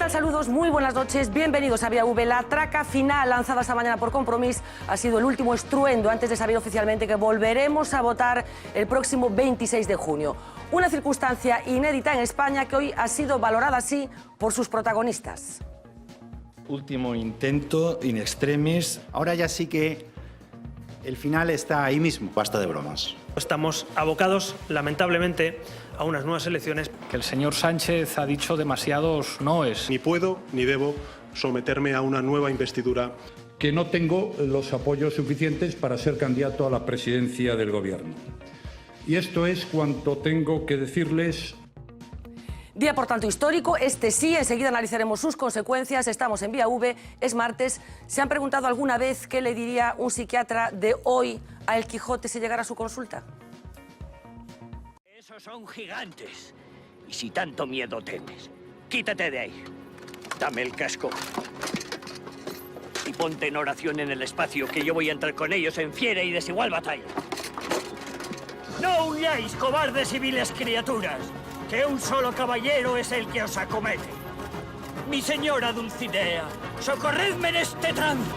tal? Saludos, muy buenas noches, bienvenidos a Vía V. La traca final lanzada esta mañana por Compromís ha sido el último estruendo antes de saber oficialmente que volveremos a votar el próximo 26 de junio. Una circunstancia inédita en España que hoy ha sido valorada así por sus protagonistas. Último intento, in extremis. Ahora ya sí que el final está ahí mismo. Basta de bromas. Estamos abocados, lamentablemente, a unas nuevas elecciones. Que el señor Sánchez ha dicho demasiados noes. Ni puedo ni debo someterme a una nueva investidura. Que no tengo los apoyos suficientes para ser candidato a la presidencia del Gobierno. Y esto es cuanto tengo que decirles. Día, por tanto, histórico. Este sí, enseguida analizaremos sus consecuencias. Estamos en Vía V, es martes. ¿Se han preguntado alguna vez qué le diría un psiquiatra de hoy a El Quijote si llegara a su consulta? Esos son gigantes. Y si tanto miedo temes, quítate de ahí. Dame el casco. Y ponte en oración en el espacio, que yo voy a entrar con ellos en fiera y desigual batalla. ¡No huyáis, cobardes y viles criaturas! Que un solo caballero es el que os acomete. Mi señora Dulcinea, socorredme en este trance.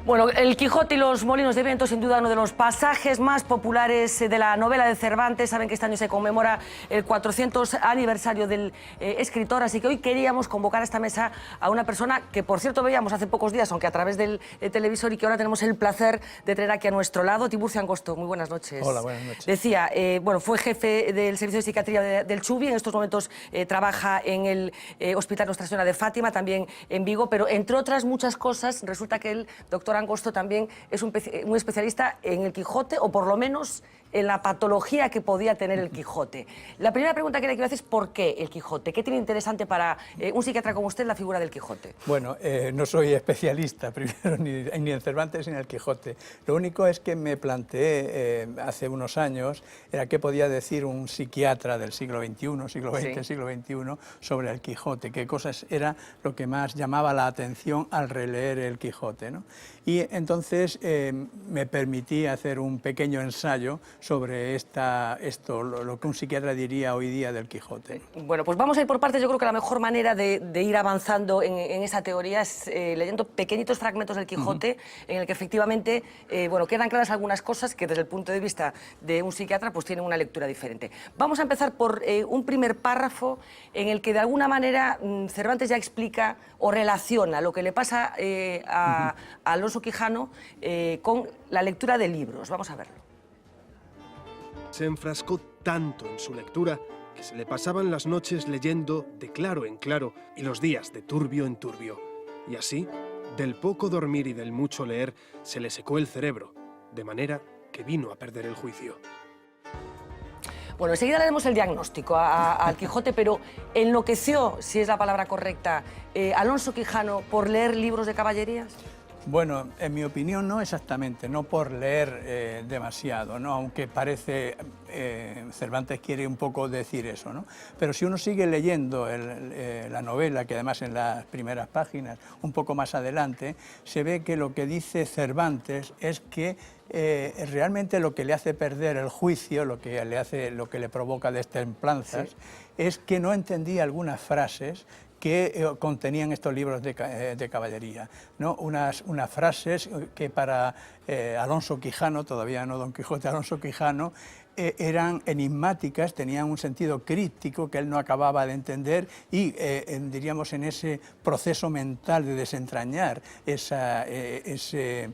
Bueno, El Quijote y los molinos de viento, sin duda uno de los pasajes más populares de la novela de Cervantes. Saben que este año se conmemora el 400 aniversario del escritor, así que hoy queríamos convocar a esta mesa a una persona que, por cierto, veíamos hace pocos días, aunque a través del televisor, y que ahora tenemos el placer de tener aquí a nuestro lado. Tiburcio Angosto, muy buenas noches. Hola, buenas noches. Decía, bueno, fue jefe del Servicio de Psiquiatría del Chubi, en estos momentos trabaja en el Hospital Nuestra Señora de Fátima, también en Vigo, pero entre otras muchas cosas, resulta que el doctor Angosto también es un especialista en el Quijote, o por lo menos en la patología que podía tener el Quijote. La primera pregunta que le quiero hacer es ¿por qué el Quijote? ¿Qué tiene interesante para un psiquiatra como usted la figura del Quijote? Bueno, no soy especialista primero ni en Cervantes ni en el Quijote. Lo único es que me planteé hace unos años era qué podía decir un psiquiatra del siglo XXI, siglo XX, sí, siglo XXI, sobre el Quijote, qué cosas era lo que más llamaba la atención al releer el Quijote, ¿no? Y entonces me permití hacer un pequeño ensayo sobre lo que un psiquiatra diría hoy día del Quijote. Bueno, pues vamos a ir por partes. Yo creo que la mejor manera de ir avanzando en esa teoría es leyendo pequeñitos fragmentos del Quijote, en el que efectivamente bueno, quedan claras algunas cosas que desde el punto de vista de un psiquiatra pues tienen una lectura diferente. Vamos a empezar por un primer párrafo en el que de alguna manera Cervantes ya explica o relaciona lo que le pasa a Alonso Quijano con la lectura de libros. Vamos a verlo. Se enfrascó tanto en su lectura que se le pasaban las noches leyendo de claro en claro y los días de turbio en turbio. Y así, del poco dormir y del mucho leer, se le secó el cerebro, de manera que vino a perder el juicio. Bueno, enseguida le demos el diagnóstico al Quijote, pero ¿enloqueció, si es la palabra correcta, Alonso Quijano por leer libros de caballerías? Bueno, en mi opinión no exactamente, no por leer demasiado, ¿no? Aunque parece, Cervantes quiere un poco decir eso, ¿no? Pero si uno sigue leyendo la novela, que además en las primeras páginas, un poco más adelante, se ve que lo que dice Cervantes es que realmente lo que le hace perder el juicio, lo que le provoca destemplanzas, sí, es que no entendía algunas frases que contenían estos libros de caballería, ¿no? Unas frases que para Alonso Quijano, todavía no Don Quijote, Alonso Quijano, eran enigmáticas, tenían un sentido críptico que él no acababa de entender y, diríamos, en ese proceso mental de desentrañar ese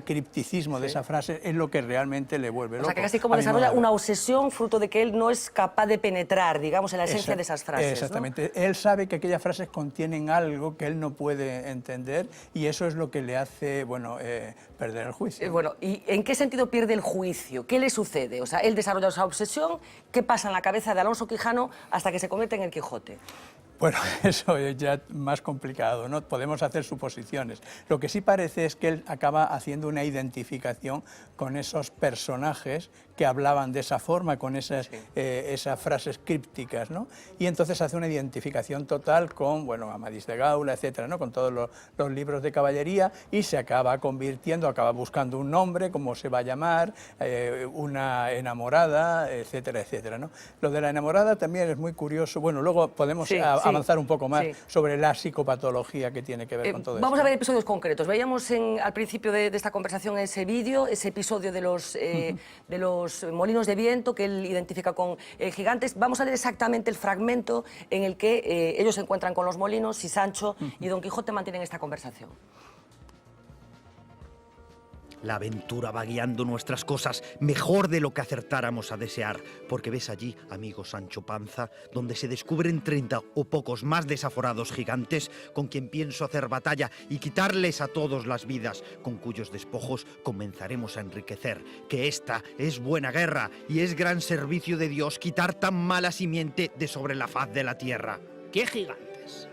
cripticismo, sí, de esa frase es lo que realmente le vuelve loco. O sea, que casi como desarrolla una obsesión fruto de que él no es capaz de penetrar, digamos, en la esencia de esas frases. Exactamente. ¿No? Él sabe que aquellas frases contienen algo que él no puede entender y eso es lo que le hace, bueno, perder el juicio. Bueno, ¿y en qué sentido pierde el juicio? ¿Qué le sucede? O sea, él desarrolla esa obsesión. ¿Qué pasa en la cabeza de Alonso Quijano hasta que se convierte en el Quijote? Bueno, eso es ya más complicado, ¿no? Podemos hacer suposiciones. Lo que sí parece es que él acaba haciendo una identificación con esos personajes que hablaban de esa forma, con esas frases crípticas, ¿no? Y entonces hace una identificación total con, bueno, Amadís de Gaula, etcétera, ¿no? Con todos los libros de caballería, y se acaba convirtiendo, acaba buscando un nombre, cómo se va a llamar, una enamorada, etcétera, etcétera, ¿no? Lo de la enamorada también es muy curioso. Bueno, luego podemos avanzar un poco más sobre la psicopatología que tiene que ver con todo esto. Vamos a ver episodios concretos. Veíamos al principio de esta conversación ese vídeo, ese episodio de los molinos de viento que él identifica con gigantes. Vamos a ver exactamente el fragmento en el que ellos se encuentran con los molinos y Sancho y Don Quijote mantienen esta conversación. La aventura va guiando nuestras cosas mejor de lo que acertáramos a desear, porque ves allí, amigo Sancho Panza, donde se descubren 30 o pocos más desaforados gigantes con quien pienso hacer batalla y quitarles a todos las vidas, con cuyos despojos comenzaremos a enriquecer, que esta es buena guerra y es gran servicio de Dios quitar tan mala simiente de sobre la faz de la tierra. ¿Qué gigantes?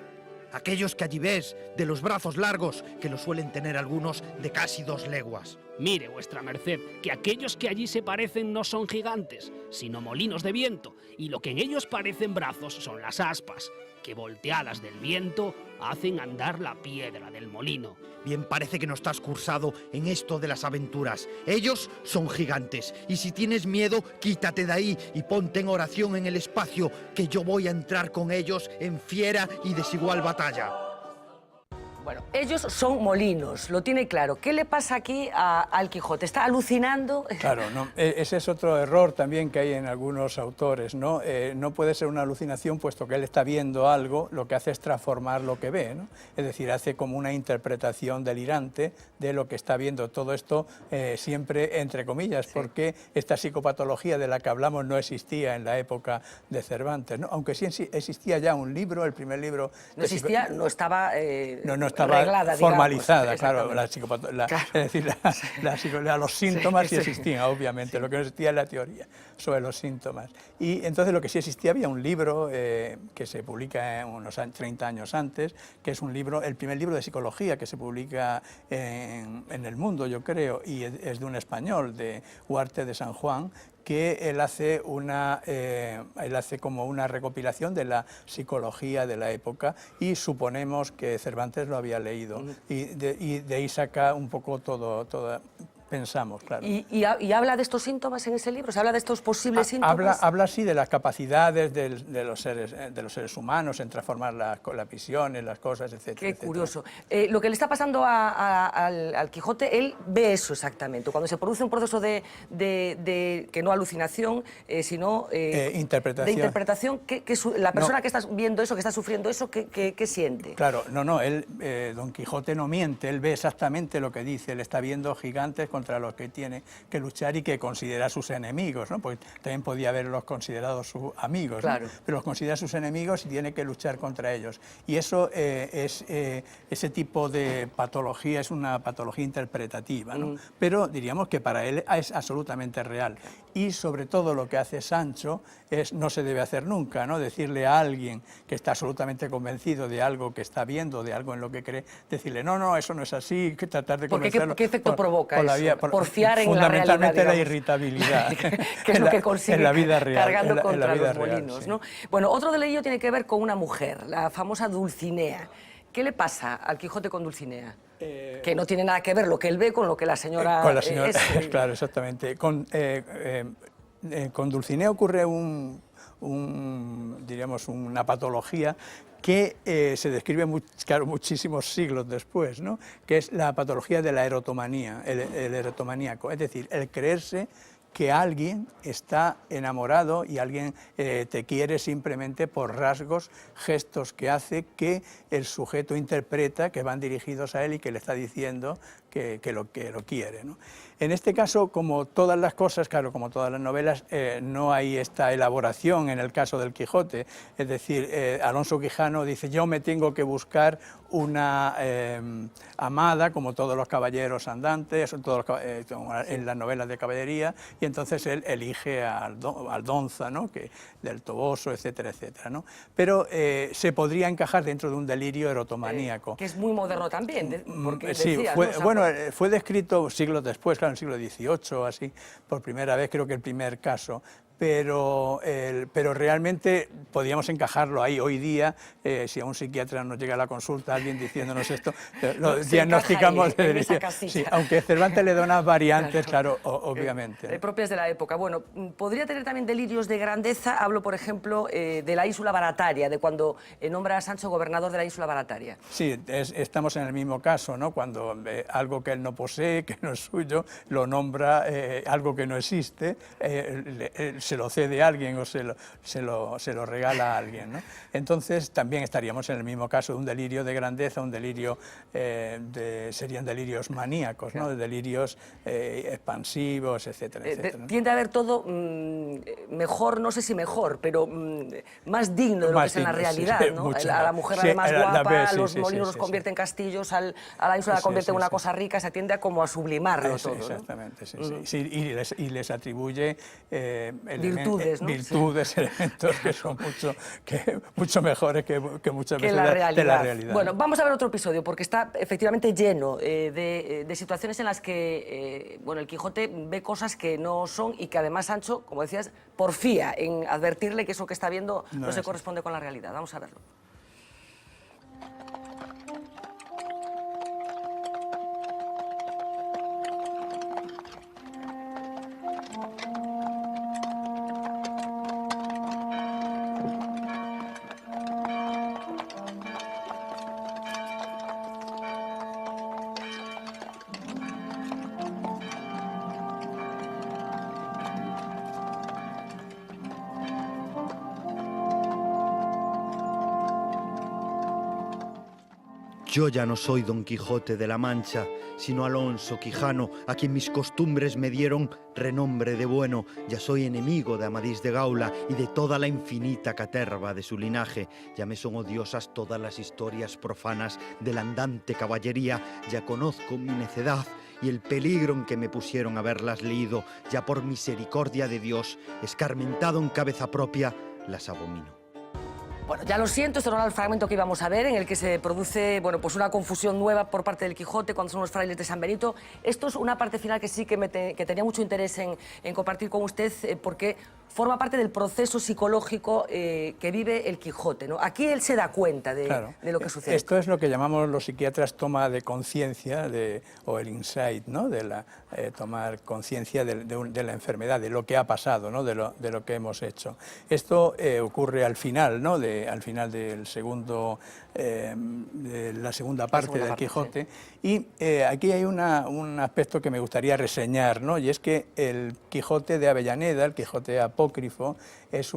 Aquellos que allí ves, de los brazos largos, que lo suelen tener algunos de casi 2 leguas. Mire, vuestra merced, que aquellos que allí se parecen no son gigantes, sino molinos de viento, y lo que en ellos parecen brazos son las aspas, que volteadas del viento hacen andar la piedra del molino. Bien parece que no estás cursado en esto de las aventuras. Ellos son gigantes, y si tienes miedo, quítate de ahí y ponte en oración en el espacio, que yo voy a entrar con ellos en fiera y desigual batalla. Bueno, ellos son molinos, lo tiene claro. ¿Qué le pasa aquí al Quijote? ¿Está alucinando? Claro, no, ese es otro error también que hay en algunos autores, ¿no? No puede ser una alucinación, puesto que él está viendo algo, lo que hace es transformar lo que ve, ¿no? Es decir, hace como una interpretación delirante de lo que está viendo. Todo esto siempre entre comillas, porque esta psicopatología de la que hablamos no existía en la época de Cervantes, ¿no? Aunque sí existía ya un libro, el primer libro... No existía, no estaba... no estaba reglada, formalizada, digamos, claro, es decir, los síntomas sí existían, obviamente, lo que no existía es la teoría sobre los síntomas. Y entonces lo que sí existía, había un libro que se publica unos 30 años antes, que es un libro, el primer libro de psicología que se publica en el mundo, yo creo, y es de un español, de Huarte de San Juan, que él hace como una recopilación de la psicología de la época, y suponemos que Cervantes lo había leído, y de ahí saca un poco todo pensamos, claro. ¿Y habla de estos síntomas en ese libro? ¿Se habla de estos posibles síntomas? Habla sí de las capacidades de los seres humanos en transformar las visiones, las cosas, etcétera. Qué curioso. Lo que le está pasando al Quijote, él ve eso exactamente. Cuando se produce un proceso de que no alucinación, sino interpretación. De interpretación, la persona que está viendo eso, que está sufriendo eso, ¿qué siente? Claro, Don Quijote no miente, él ve exactamente lo que dice, él está viendo gigantes contra los que tiene que luchar y que considera sus enemigos, ¿no? Porque también podía haberlos considerado sus amigos, claro, ¿no? Pero los considera sus enemigos y tiene que luchar contra ellos. Y eso ese tipo de patología es una patología interpretativa, ¿no? Pero diríamos que para él es absolutamente real. Y sobre todo lo que hace Sancho no se debe hacer nunca, ¿no? Decirle a alguien que está absolutamente convencido de algo que está viendo, de algo en lo que cree, decirle no, eso no es así, que tratar de convencerlo. ¿Qué efecto provoca eso? Porfiar en la realidad, fundamentalmente la irritabilidad. que es lo que consigue en la vida real, cargando contra los real, molinos, sí. ¿no? Bueno, otro de ello tiene que ver con una mujer, la famosa Dulcinea. ¿Qué le pasa al Quijote con Dulcinea? Que no tiene nada que ver lo que él ve con lo que la señora... Con la señora, claro, exactamente. Con Dulcinea ocurre diríamos, una patología que se describe muchísimos siglos después, ¿no? Que es la patología de la erotomanía, el erotomaníaco, es decir, el creerse que alguien está enamorado y alguien te quiere simplemente por rasgos, gestos que hace, que el sujeto interpreta que van dirigidos a él y que le está diciendo lo quiere, ¿no? En este caso, como todas las cosas, claro, como todas las novelas, no hay esta elaboración en el caso del Quijote. Es decir, Alonso Quijano dice, yo me tengo que buscar una amada, como todos los caballeros andantes, en las novelas de caballería, y entonces él elige a Aldonza, ¿no? Del Toboso, etcétera, etcétera, ¿no? Pero se podría encajar dentro de un delirio erotomaníaco. Que es muy moderno también, porque Sí, decías, ¿no? fue descrito siglos después, claro, en el siglo XVIII, así, por primera vez, creo que el primer caso. Pero realmente podíamos encajarlo ahí. Hoy día, si a un psiquiatra nos llega a la consulta alguien diciéndonos esto, lo diagnosticamos de delirio. Sí, aunque Cervantes le da unas variantes, claro, obviamente. Propias de la época. Bueno, podría tener también delirios de grandeza. Hablo, por ejemplo, de la Ínsula Barataria, de cuando nombra a Sancho gobernador de la Ínsula Barataria. Sí, estamos en el mismo caso, ¿no? Cuando algo que él no posee, que no es suyo, lo nombra algo que no existe, se lo cede a alguien o se lo regala a alguien, ¿no? Entonces también estaríamos en el mismo caso de un delirio de grandeza, un delirio serían delirios maníacos, ¿no? De delirios expansivos, etcétera, etcétera. Tiende a haber todo mejor, no sé si mejor, pero más digno de lo que es en la realidad, sí, ¿no? Mucho a la mujer la más guapa, a los molinos los sí. convierte en castillos, a la ínsula la convierte en una cosa rica, se tiende a como a sublimarlo todo, ¿no? Exactamente, sí. Y les atribuye virtudes, ¿no? Virtudes, elementos que son mucho mejores que muchas veces de la realidad. Bueno, vamos a ver otro episodio, porque está efectivamente lleno de situaciones en las que el Quijote ve cosas que no son y que además Sancho, como decías, porfía en advertirle que eso que está viendo no se corresponde con la realidad. Vamos a verlo. Yo ya no soy Don Quijote de la Mancha, sino Alonso Quijano, a quien mis costumbres me dieron renombre de bueno. Ya soy enemigo de Amadís de Gaula y de toda la infinita caterva de su linaje. Ya me son odiosas todas las historias profanas de la andante caballería. Ya conozco mi necedad y el peligro en que me pusieron haberlas leído. Ya por misericordia de Dios, escarmentado en cabeza propia, las abomino. Bueno, ya lo siento, este no era el fragmento que íbamos a ver, en el que se produce una confusión nueva por parte del Quijote cuando son los frailes de San Benito. Esto es una parte final que sí que tenía mucho interés en compartir con usted, porque forma parte del proceso psicológico que vive el Quijote, ¿no? Aquí él se da cuenta de lo que sucede. Esto es lo que llamamos los psiquiatras toma de conciencia, o el insight, ¿no? Tomar conciencia de la enfermedad, de lo que ha pasado, ¿no? de lo que hemos hecho. Esto ocurre al final, ¿no? Al final del de la segunda parte del Quijote. Sí. Y aquí hay un aspecto que me gustaría reseñar, ¿no? Y es que el Quijote de Avellaneda, el Quijote apócrifo, es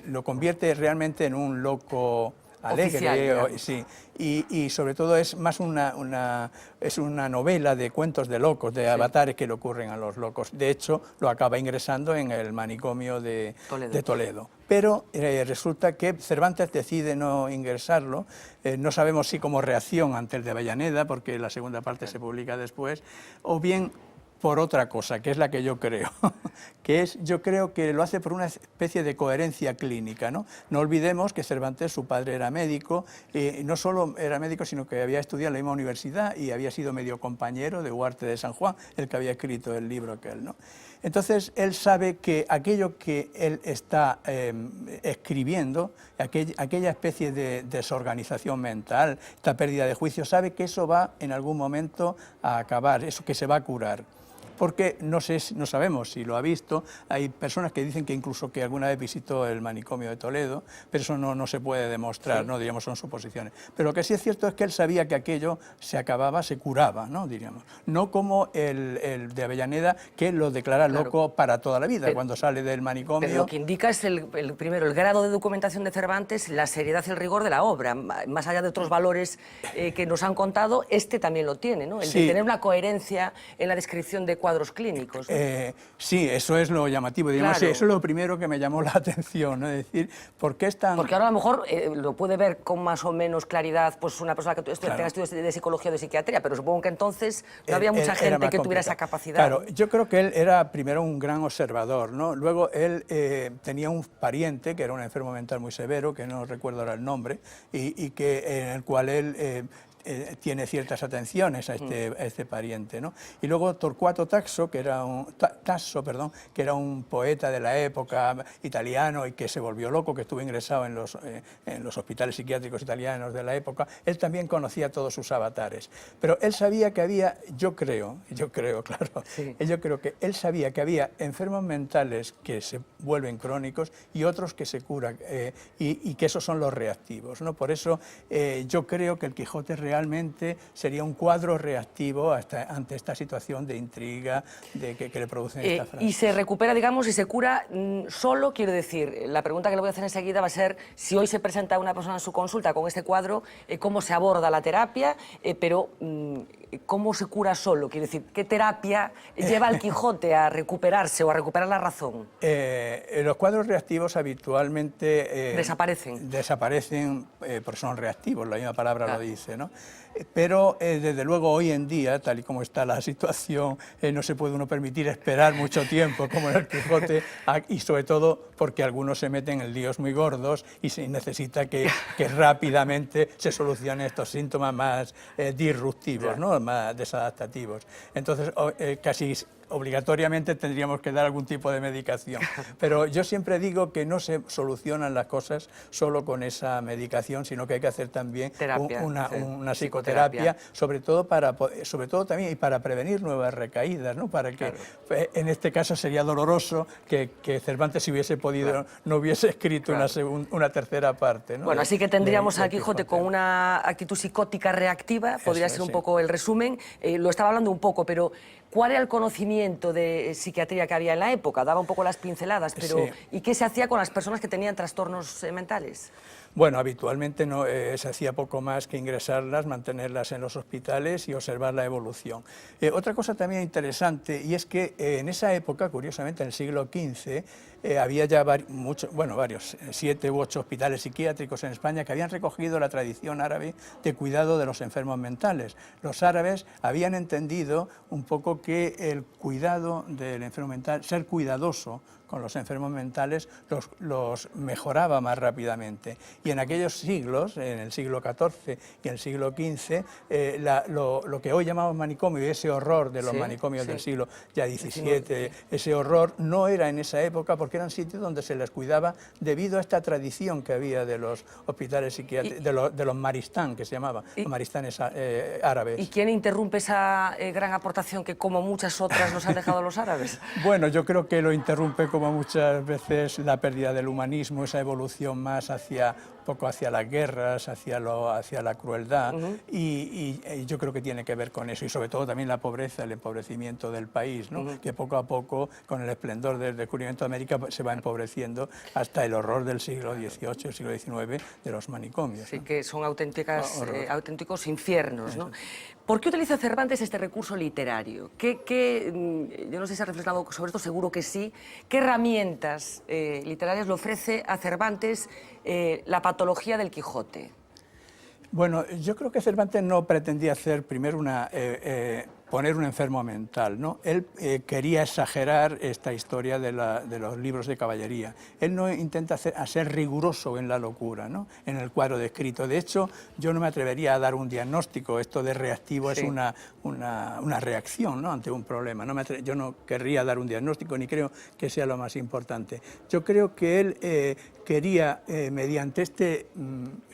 lo convierte realmente en un loco alegre, oficial, sí, y sobre todo es más una novela de cuentos de locos, de avatares que le ocurren a los locos. De hecho, lo acaba ingresando en el manicomio de Toledo. Pero resulta que Cervantes decide no ingresarlo, no sabemos si como reacción ante el de Avellaneda, porque la segunda parte se publica después, o bien por otra cosa, que es la que yo creo, yo creo que lo hace por una especie de coherencia clínica, ¿no? No olvidemos que Cervantes, su padre era médico, no solo era médico, sino que había estudiado en la misma universidad y había sido medio compañero de Huarte de San Juan, el que había escrito el libro aquel, ¿no? Entonces, él sabe que aquello que él está escribiendo, aquella especie de desorganización mental, esta pérdida de juicio, sabe que eso va en algún momento a acabar, eso que se va a curar. porque no sabemos si lo ha visto. Hay personas que dicen que incluso que alguna vez visitó el manicomio de Toledo, pero eso no se puede demostrar, sí. ¿No? Diríamos, son suposiciones. Pero lo que sí es cierto es que él sabía que aquello se acababa, se curaba, ¿no? Diríamos. No como el de Avellaneda, que lo declara loco para toda la vida, cuando sale del manicomio. Pero lo que indica es primero el grado de documentación de Cervantes, la seriedad y el rigor de la obra. Más allá de otros valores que nos han contado, este también lo tiene, ¿no? El de tener una coherencia en la descripción de cuadros clínicos, ¿no? Sí, eso es lo llamativo. Digamos, eso es lo primero que me llamó la atención, ¿no? Es decir, ¿por qué es tan...? Porque ahora a lo mejor lo puede ver con más o menos claridad pues una persona que tenga estudios de psicología o de psiquiatría, pero supongo que entonces no había mucha gente que tuviera esa capacidad. Claro, yo creo que él era primero un gran observador, ¿no? Luego él tenía un pariente que era un enfermo mental muy severo, que no recuerdo ahora el nombre, y en el cual él tiene ciertas atenciones a este pariente, ¿no? Y luego Torquato Tasso, que era un poeta de la época italiano y que se volvió loco, que estuvo ingresado en los hospitales psiquiátricos italianos de la época, él también conocía todos sus avatares. Pero él sabía que había, yo creo que él sabía que había enfermos mentales que se vuelven crónicos y otros que se curan, y que esos son los reactivos, ¿no? Por eso yo creo que el Quijote realmente sería un cuadro reactivo ante esta situación de intriga que le producen esta frase. Y se recupera, digamos, y se cura solo, quiero decir, la pregunta que le voy a hacer enseguida va a ser si hoy se presenta una persona en su consulta con este cuadro, cómo se aborda la terapia, pero cómo se cura solo, quiero decir, ¿qué terapia lleva al Quijote a recuperarse o a recuperar la razón? Los cuadros reactivos habitualmente desaparecen porque son reactivos, la misma palabra lo dice, ¿no? Pero desde luego hoy en día, tal y como está la situación, no se puede uno permitir esperar mucho tiempo como en el Quijote, y sobre todo porque algunos se meten en líos muy gordos y se necesita que rápidamente se solucionen estos síntomas más disruptivos, ¿no? Más desadaptativos. Entonces casi obligatoriamente tendríamos que dar algún tipo de medicación. Pero yo siempre digo que no se solucionan las cosas solo con esa medicación, sino que hay que hacer también una psicoterapia, sobre todo también y para prevenir nuevas recaídas, ¿no? Para que en este caso sería doloroso que Cervantes, si hubiese podido, no hubiese escrito una tercera parte, ¿no? Bueno, así que tendríamos a Quijote con una actitud psicótica reactiva, podría ser un poco el resumen. Lo estaba hablando un poco, pero ¿cuál era el conocimiento de psiquiatría que había en la época? Daba un poco las pinceladas, pero ¿y qué se hacía con las personas que tenían trastornos mentales? Bueno, habitualmente no, se hacía poco más que ingresarlas, mantenerlas en los hospitales y observar la evolución. Otra cosa también interesante, y es que en esa época, curiosamente en el siglo XV, había ya varios, 7 u 8 hospitales psiquiátricos en España que habían recogido la tradición árabe de cuidado de los enfermos mentales. Los árabes habían entendido un poco que el cuidado del enfermo mental, ser cuidadoso con los enfermos mentales, los mejoraba más rápidamente. Y en aquellos siglos, en el siglo XIV y en el siglo XV, lo que hoy llamamos manicomio y ese horror de los manicomios del siglo ya XVII, ese horror no era en esa época porque eran sitios donde se les cuidaba debido a esta tradición que había de los hospitales psiquiátricos, de los maristán, que se llamaban, los maristanes árabes. ¿Y quién interrumpe esa gran aportación que, como muchas otras, nos han dejado los árabes? Bueno, yo creo que lo interrumpe como muchas veces la pérdida del humanismo, esa evolución más hacia las guerras, hacia la crueldad, y yo creo que tiene que ver con eso, y sobre todo también la pobreza, el empobrecimiento del país, ¿no? Que poco a poco, con el esplendor del descubrimiento de América, se va empobreciendo hasta el horror del siglo XVIII, siglo XIX, de los manicomios. Sí, ¿no? Que son auténticos infiernos, ¿no? ¿Por qué utiliza Cervantes este recurso literario? Yo no sé si ha reflexionado sobre esto, seguro que sí. ¿Qué herramientas literarias le ofrece a Cervantes la patología del Quijote? Bueno, yo creo que Cervantes no pretendía hacer primero poner un enfermo mental, ¿no? Él quería exagerar esta historia de los libros de caballería. Él no intenta ser riguroso en la locura, ¿no? En el cuadro descrito. De hecho, yo no me atrevería a dar un diagnóstico. Esto de reactivo es una reacción, ¿no? Ante un problema. Yo no querría dar un diagnóstico, ni creo que sea lo más importante. Yo creo que él quería, mediante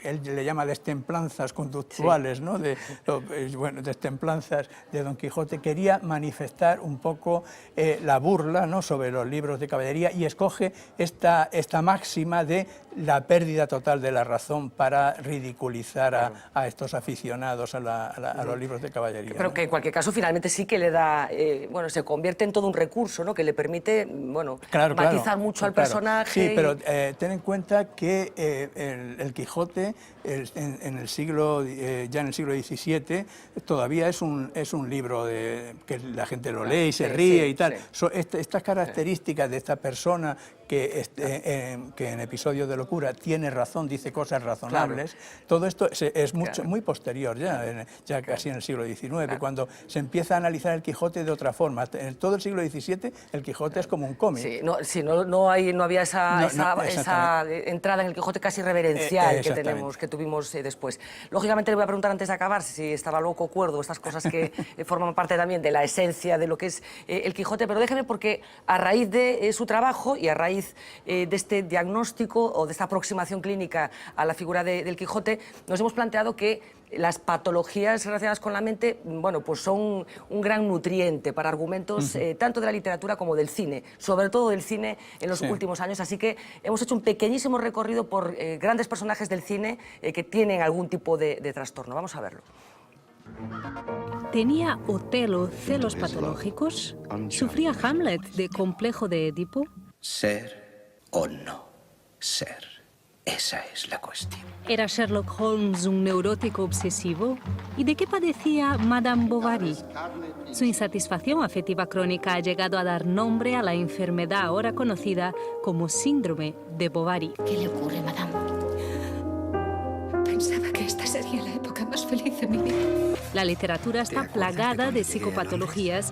él le llama destemplanzas conductuales, ¿no? Destemplanzas de Don Quijote, Quijote quería manifestar un poco la burla, ¿no?, sobre los libros de caballería, y escoge esta máxima de la pérdida total de la razón para ridiculizar a estos aficionados a los libros de caballería. Pero que en cualquier caso finalmente sí que le da, bueno, se convierte en todo un recurso, ¿no?, que le permite, bueno, matizar mucho al personaje. Sí, pero ten en cuenta que el Quijote en el siglo, ya en el siglo XVII, todavía es un libro que la gente lo lee y se ríe y tal. Estas características de esta persona que en Episodios de locura tiene razón, dice cosas razonables, todo esto es muy posterior ya casi en el siglo XIX, cuando se empieza a analizar el Quijote de otra forma. En todo el siglo XVII el Quijote es como un cómic. Sí, no había esa entrada en el Quijote casi reverencial que tuvimos después. Lógicamente le voy a preguntar antes de acabar si estaba loco o cuerdo, estas cosas que forman parte también de la esencia de lo que es el Quijote, pero déjeme, porque a raíz de su trabajo y a raíz de este diagnóstico o de esta aproximación clínica a la figura del Quijote, nos hemos planteado que las patologías relacionadas con la mente, bueno, pues son un gran nutriente para argumentos tanto de la literatura como del cine, sobre todo del cine en los últimos años. Así que hemos hecho un pequeñísimo recorrido por grandes personajes del cine que tienen algún tipo de trastorno. Vamos a verlo. ¿Tenía Otelo celos patológicos? ¿Sufría Hamlet de complejo de Edipo? Ser o no ser. Esa es la cuestión. ¿Era Sherlock Holmes un neurótico obsesivo? ¿Y de qué padecía Madame Bovary? Su insatisfacción afectiva crónica ha llegado a dar nombre a la enfermedad ahora conocida como síndrome de Bovary. ¿Qué le ocurre, Madame? Pensaba que esta sería la época más feliz de mi vida. La literatura está plagada de psicopatologías.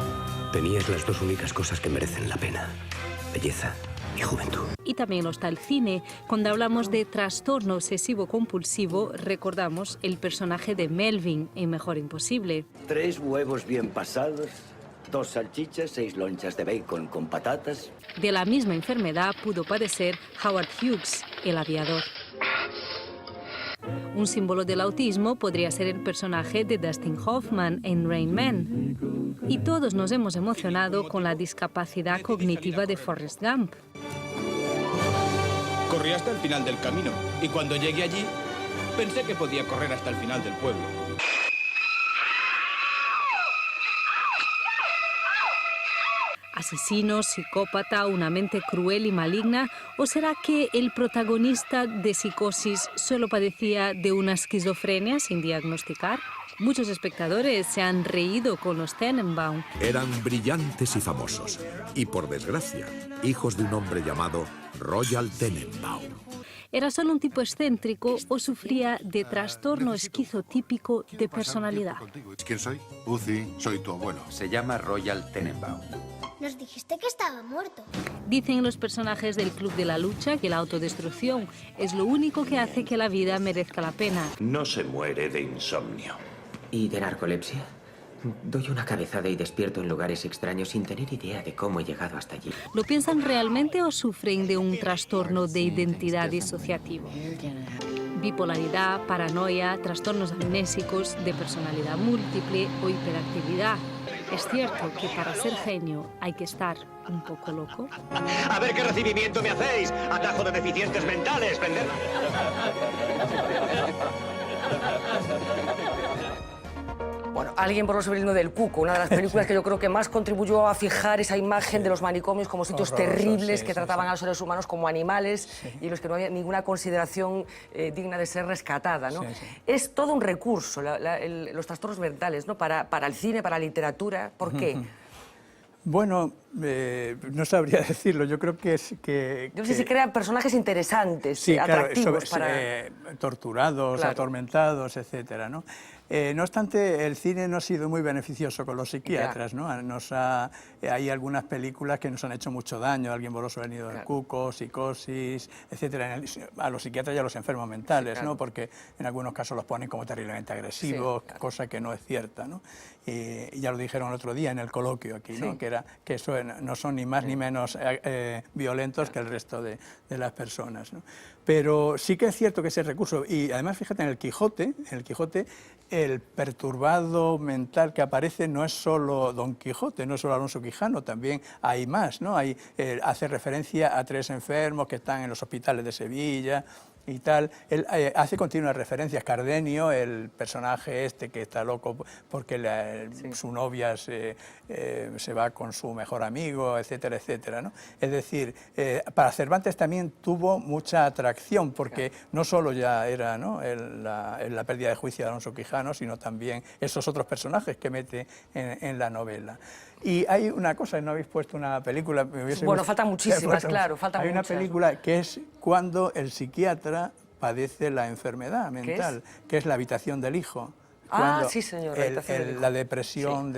Tenías las dos únicas cosas que merecen la pena: belleza y juventud. Y también lo está el cine. Cuando hablamos de trastorno obsesivo-compulsivo, recordamos el personaje de Melvin en Mejor Imposible. 3 huevos bien pasados, 2 salchichas, 6 lonchas de bacon con patatas. De la misma enfermedad pudo padecer Howard Hughes, el aviador. Un símbolo del autismo podría ser el personaje de Dustin Hoffman en Rain Man. Y todos nos hemos emocionado con la discapacidad cognitiva de Forrest Gump. Corrí hasta el final del camino y cuando llegué allí pensé que podía correr hasta el final del pueblo. ¿Asesino, psicópata, una mente cruel y maligna? ¿O será que el protagonista de Psicosis solo padecía de una esquizofrenia sin diagnosticar? Muchos espectadores se han reído con los Tenenbaum. Eran brillantes y famosos, y por desgracia, hijos de un hombre llamado Royal Tenenbaum. ¿Era solo un tipo excéntrico o sufría de trastorno esquizotípico de personalidad? ¿Quién soy? Uzi, soy tu abuelo. Se llama Royal Tenenbaum. Nos dijiste que estaba muerto. Dicen los personajes del Club de la Lucha que la autodestrucción es lo único que hace que la vida merezca la pena. No se muere de insomnio. ¿Y de narcolepsia? Doy una cabezada y despierto en lugares extraños sin tener idea de cómo he llegado hasta allí. ¿Lo piensan realmente o sufren de un trastorno de identidad disociativo? Bipolaridad, paranoia, trastornos amnésicos, de personalidad múltiple o hiperactividad. ¿Es cierto que para ser genio hay que estar un poco loco? A ver qué recibimiento me hacéis. Atajo de deficientes mentales, pendejo. Bueno, Alguien por los sobrinos del Cuco, una de las películas que yo creo que más contribuyó a fijar esa imagen de los manicomios como sitios terribles que trataban a los seres humanos como animales y en los que no había ninguna consideración digna de ser rescatada, ¿no? Es todo un recurso, los trastornos mentales, ¿no? Para el cine, para la literatura. ¿Por qué? Bueno, no sabría decirlo. Yo creo que es que... Yo no sé si crean personajes interesantes, sí, atractivos claro, torturados, claro, atormentados, etcétera, ¿no? No obstante, el cine no ha sido muy beneficioso con los psiquiatras, ¿no? Hay algunas películas que nos han hecho mucho daño, Alguien voló sobre el nido del cuco, Psicosis, etcétera. A los psiquiatras y a los enfermos mentales, ¿no? Porque en algunos casos los ponen como terriblemente agresivos, cosa que no es cierta, ¿no? Y ya lo dijeron el otro día en el coloquio aquí, ¿no? Que eso no son ni más ni menos violentos que el resto de las personas, ¿no? Pero sí que es cierto que ese recurso, y además fíjate, en el Quijote el perturbado mental que aparece no es solo Don Quijote, no es solo Alonso Quijano, también hay más, ¿no? Hace referencia a 3 enfermos que están en los hospitales de Sevilla y tal. Él hace continuas referencias. Cardenio, el personaje este que está loco porque su novia se va con su mejor amigo, etcétera, etcétera, ¿no? Es decir, para Cervantes también tuvo mucha atracción, porque no solo ya era, ¿no?, la pérdida de juicio de Alonso Quijano, sino también esos otros personajes que mete en la novela. Y hay una cosa, no habéis puesto una película... Bueno, faltan muchísimas, claro, faltan Hay una muchas. película que es cuando el psiquiatra padece la enfermedad mental, que es La habitación del hijo. Sí, señor, La depresión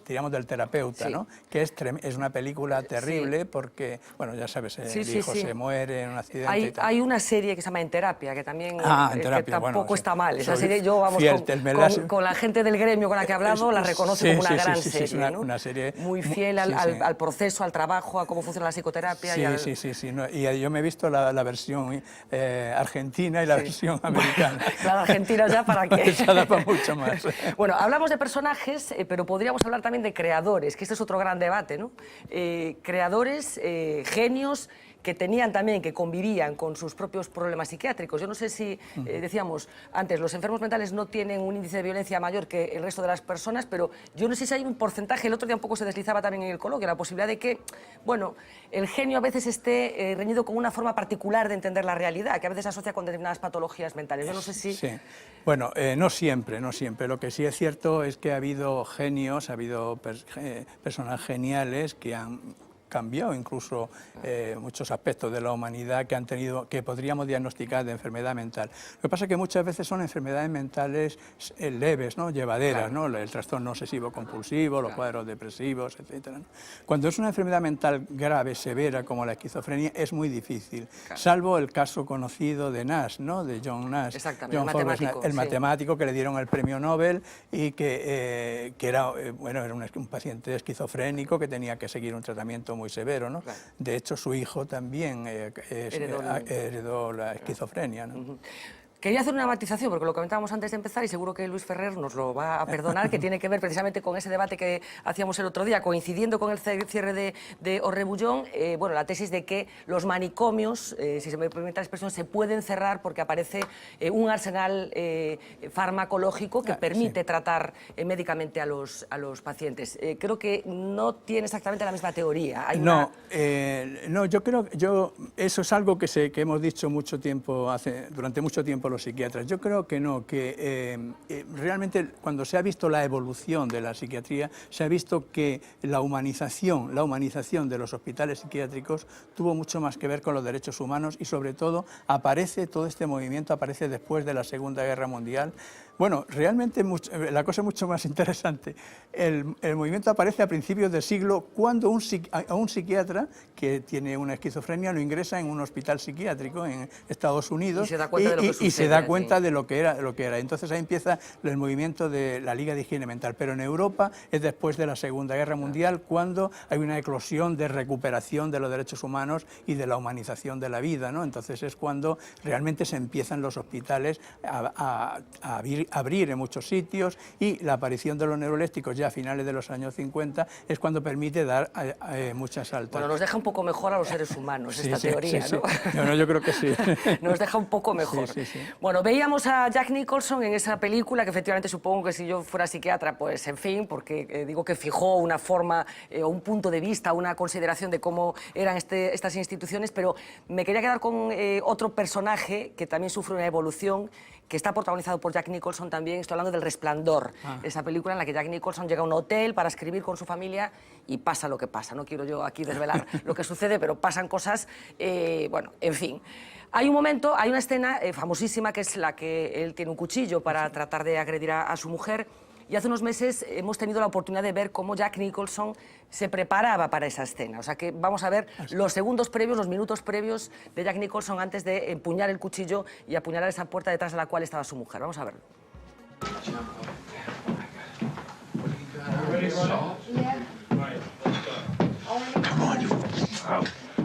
digamos, del terapeuta, Sí. ¿no? Que es una película terrible porque, bueno, ya sabes, el hijo se muere en un accidente y tal. Hay una serie que se llama En Terapia, que también En Terapia, que tampoco bueno, está mal. Esa soy serie, yo, vamos, fiel, con la gente del gremio con la que he hablado, la reconozco como una gran serie, es ¿no? una serie muy fiel al proceso, al trabajo, a cómo funciona la psicoterapia. Sí. No, y yo me he visto la versión argentina y la versión americana. La argentina ya, ¿para qué? Esa da para mucho más. Bueno, hablamos de personajes, pero podríamos hablar también de creadores, que este es otro gran debate, ¿no? Creadores, genios, que tenían también, que convivían con sus propios problemas psiquiátricos. Yo no sé si, decíamos antes, los enfermos mentales no tienen un índice de violencia mayor que el resto de las personas, pero yo no sé si hay un porcentaje, el otro día un poco se deslizaba también en el coloquio, la posibilidad de que, bueno, el genio a veces esté reñido con una forma particular de entender la realidad, que a veces se asocia con determinadas patologías mentales. Yo no sé si... Sí. Bueno, no siempre. Lo que sí es cierto es que ha habido genios, ha habido personas geniales que han cambiado incluso muchos aspectos de la humanidad que podríamos diagnosticar de enfermedad mental. Lo que pasa es que muchas veces son enfermedades mentales leves, ¿no?, llevaderas, ¿no?, el trastorno obsesivo compulsivo, los cuadros depresivos, etcétera, ¿no? Cuando es una enfermedad mental grave, severa, como la esquizofrenia, es muy difícil, salvo el caso conocido de Nash, ¿no?, de John Nash. Exactamente, John matemático, el matemático que le dieron el premio Nobel y que era un paciente esquizofrénico que tenía que seguir un tratamiento muy severo, ¿no? Claro. De hecho, su hijo también heredó la esquizofrenia, ¿no? Quería hacer una matización, porque lo comentábamos antes de empezar y seguro que Luis Ferrer nos lo va a perdonar, que tiene que ver precisamente con ese debate que hacíamos el otro día, coincidiendo con el cierre de O Rebullón, bueno, la tesis de que los manicomios, si se me permite la expresión, se pueden cerrar porque aparece un arsenal farmacológico que permite tratar médicamente a los pacientes. Creo que no tiene exactamente la misma teoría. Yo creo que eso es algo que hemos dicho durante mucho tiempo los psiquiatras. Yo creo que no, que realmente cuando se ha visto la evolución de la psiquiatría, se ha visto que la humanización de los hospitales psiquiátricos tuvo mucho más que ver con los derechos humanos y sobre todo todo este movimiento aparece después de la Segunda Guerra Mundial. Bueno, realmente la cosa es mucho más interesante. El movimiento aparece a principios del siglo cuando a un psiquiatra que tiene una esquizofrenia lo ingresa en un hospital psiquiátrico en Estados Unidos y se da cuenta de lo que era. Entonces ahí empieza el movimiento de la Liga de Higiene Mental. Pero en Europa es después de la Segunda Guerra Mundial cuando hay una eclosión de recuperación de los derechos humanos y de la humanización de la vida, ¿no? Entonces es cuando realmente se empiezan los hospitales a abrir en muchos sitios y la aparición de los neurolépticos ya a finales de los años 50 es cuando permite dar muchas altas. Bueno, nos deja un poco mejor a los seres humanos esta teoría, ¿no? No, yo creo que sí. Nos deja un poco mejor. Bueno, veíamos a Jack Nicholson en esa película que efectivamente supongo que si yo fuera psiquiatra, pues en fin, porque digo que fijó una forma o un punto de vista, una consideración de cómo eran estas instituciones, pero me quería quedar con otro personaje que también sufre una evolución, que está protagonizado por Jack Nicholson también. Estoy hablando del Resplandor, esa película en la que Jack Nicholson llega a un hotel para escribir con su familia y pasa lo que pasa. No quiero yo aquí desvelar lo que sucede, pero pasan cosas, bueno, en fin. Hay un momento, hay una escena famosísima que es la que él tiene un cuchillo para tratar de agredir a su mujer. Y hace unos meses hemos tenido la oportunidad de ver cómo Jack Nicholson se preparaba para esa escena. O sea que vamos a ver los segundos previos, los minutos previos de Jack Nicholson antes de empuñar el cuchillo y apuñalar esa puerta detrás de la cual estaba su mujer. Vamos a verlo.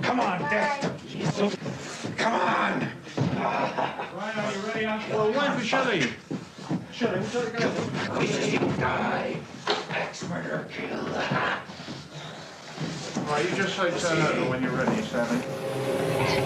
Come on, Dad. Come on. Well, why for Shelley? Right, you just say turn over when you're ready, Sammy.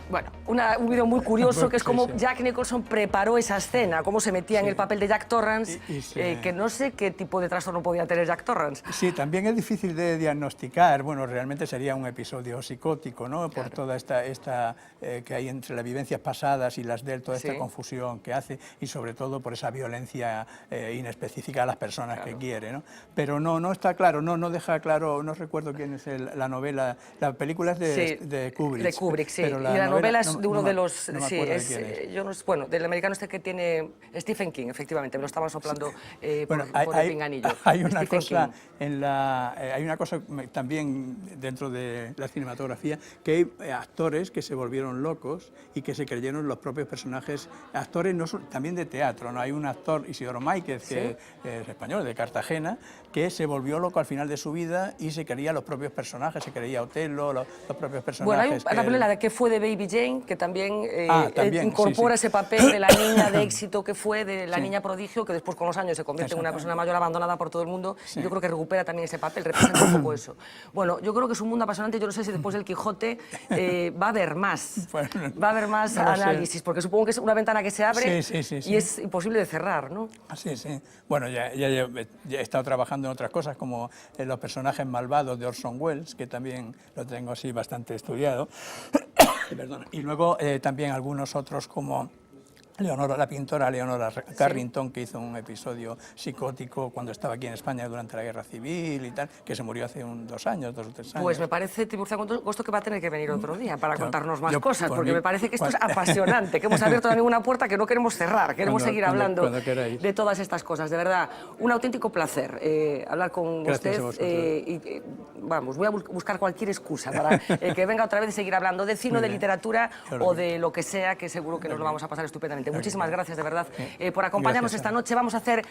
Bueno, un vídeo muy curioso que es como Sí, sí. Jack Nicholson preparó esa escena, cómo se metía en el papel de Jack Torrance, que no sé qué tipo de trastorno podía tener Jack Torrance. Sí, también es difícil de diagnosticar. Bueno, realmente sería un episodio psicótico, ¿no? Por toda esta que hay entre las vivencias pasadas y las de él, toda esta confusión que hace, y sobre todo por esa violencia inespecífica a las personas que quiere, ¿no? Pero no está claro, no deja claro, no recuerdo quién es la novela. La película es de Kubrick. De Kubrick, sí. Pero Y la novela es no- de uno no de me- los... no me sí, acuerdo de es, quién es. yo no sé, bueno, del americano este que tiene Stephen King, efectivamente, me lo estaba soplando Bueno, por el pinganillo. hay una Stephen cosa King. hay una cosa también dentro de la cinematografía, que hay actores que se volvieron locos y que se creyeron los propios personajes, actores también de teatro, ¿no? Hay un actor, Isidoro Máiquez, que es español, de Cartagena, que se volvió loco al final de su vida y se creía los propios personajes, se creía Otelo, los propios personajes. Bueno, hay una que película él- de ¿Qué fue de Baby Jane? Que también, también, incorpora sí, sí. ese papel de la niña de éxito que fue, de la niña prodigio, que después con los años se convierte en una persona mayor abandonada por todo el mundo. Y yo creo que recupera también ese papel, representa un poco eso. Bueno, yo creo que es un mundo apasionante. Yo no sé si después del Quijote va a haber más. Va a haber más no lo sé. análisis, porque supongo que es una ventana que se abre Sí. y es imposible de cerrar, ¿no? Sí. Bueno, ya he estado trabajando en otras cosas, como en los personajes malvados de Orson Welles, que también lo tengo así bastante estudiado. Perdona. Y luego también algunos otros como la pintora Leonora Carrington, que hizo un episodio psicótico cuando estaba aquí en España durante la Guerra Civil y tal, que se murió hace 2 años, 2 o 3 años. Pues me parece, Tiburcia Costo, que va a tener que venir otro día para contarnos más yo cosas, por porque mí- me parece que esto es cuando- apasionante, que hemos abierto también una puerta que no queremos cerrar, queremos seguir hablando cuando queráis. de todas estas cosas. De verdad, un auténtico placer hablar con Gracias a usted. vosotros. Vamos, voy a buscar cualquier excusa para que venga otra vez y seguir hablando de cine, Muy de bien. literatura Yo lo o mismo. de lo que sea, que seguro que nos lo vamos a pasar estupendamente. Muchísimas gracias, de verdad, por acompañarnos Gracias, esta Ana. noche. Vamos a hacer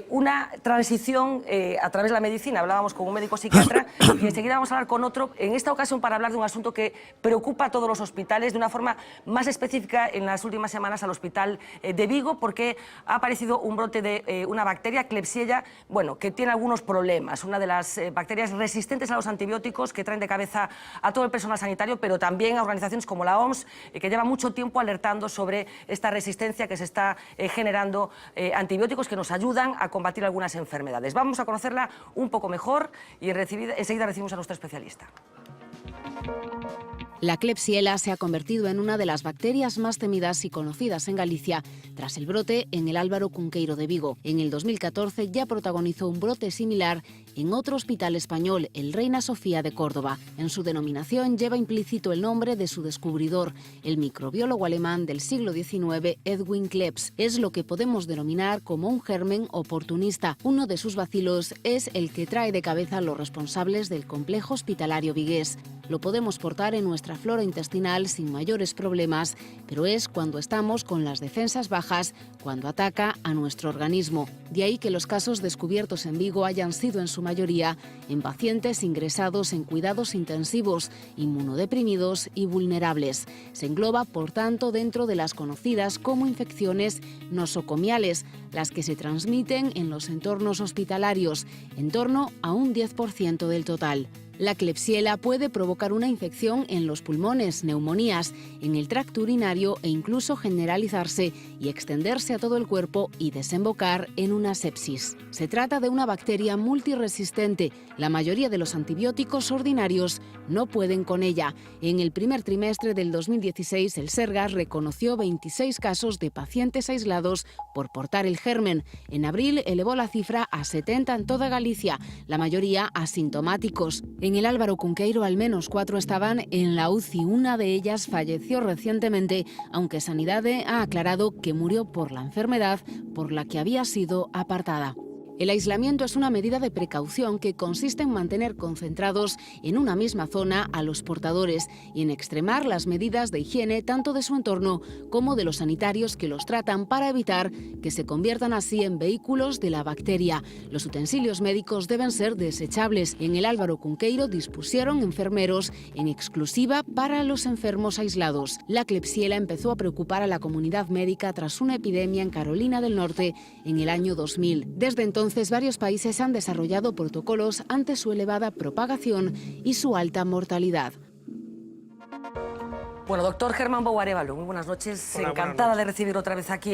una transición a través de la medicina. Hablábamos con un médico psiquiatra y enseguida vamos a hablar con otro, en esta ocasión para hablar de un asunto que preocupa a todos los hospitales de una forma más específica en las últimas semanas al hospital de Vigo, porque ha aparecido un brote de una bacteria, Klebsiella, bueno, que tiene algunos problemas. Una de las bacterias resistentes a los antibióticos que traen de cabeza a todo el personal sanitario, pero también a organizaciones como la OMS, que lleva mucho tiempo alertando sobre esta resistencia que se está generando antibióticos que nos ayudan a combatir algunas enfermedades. Vamos a conocerla un poco mejor y enseguida recibimos a nuestro especialista. La Klebsiella se ha convertido en una de las bacterias más temidas y conocidas en Galicia tras el brote en el Álvaro Cunqueiro de Vigo. En el 2014 ya protagonizó un brote similar en otro hospital español, el Reina Sofía de Córdoba. En su denominación lleva implícito el nombre de su descubridor, el microbiólogo alemán del siglo XIX, Edwin Klebs. Es lo que podemos denominar como un germen oportunista. Uno de sus bacilos es el que trae de cabeza a los responsables del complejo hospitalario vigués. Lo podemos portar en nuestra flora intestinal sin mayores problemas, pero es cuando estamos con las defensas bajas cuando ataca a nuestro organismo. De ahí que los casos descubiertos en Vigo hayan sido en su mayoría en pacientes ingresados en cuidados intensivos, inmunodeprimidos y vulnerables. Se engloba, por tanto, dentro de las conocidas como infecciones nosocomiales, las que se transmiten en los entornos hospitalarios, en torno a un 10% del total. La Klebsiella puede provocar una infección en los pulmones, neumonías, en el tracto urinario e incluso generalizarse y extenderse a todo el cuerpo y desembocar en una sepsis. Se trata de una bacteria multiresistente. La mayoría de los antibióticos ordinarios no pueden con ella. En el primer trimestre del 2016, el Sergas reconoció 26 casos de pacientes aislados por portar el germen. En abril elevó la cifra a 70 en toda Galicia, la mayoría asintomáticos. En el Álvaro Cunqueiro al menos 4 estaban en la UCI. Una de ellas falleció recientemente, aunque Sanidade ha aclarado que murió por la enfermedad por la que había sido apartada. El aislamiento es una medida de precaución que consiste en mantener concentrados en una misma zona a los portadores y en extremar las medidas de higiene tanto de su entorno como de los sanitarios que los tratan para evitar que se conviertan así en vehículos de la bacteria. Los utensilios médicos deben ser desechables. En el Álvaro Cunqueiro dispusieron enfermeros en exclusiva para los enfermos aislados. La Klebsiella empezó a preocupar a la comunidad médica tras una epidemia en Carolina del Norte en el año 2000. Desde entonces, varios países han desarrollado protocolos ante su elevada propagación y su alta mortalidad. Bueno, doctor Germán Bou Arévalo, muy buenas noches. Hola, Encantada buenas noches. de recibir otra vez aquí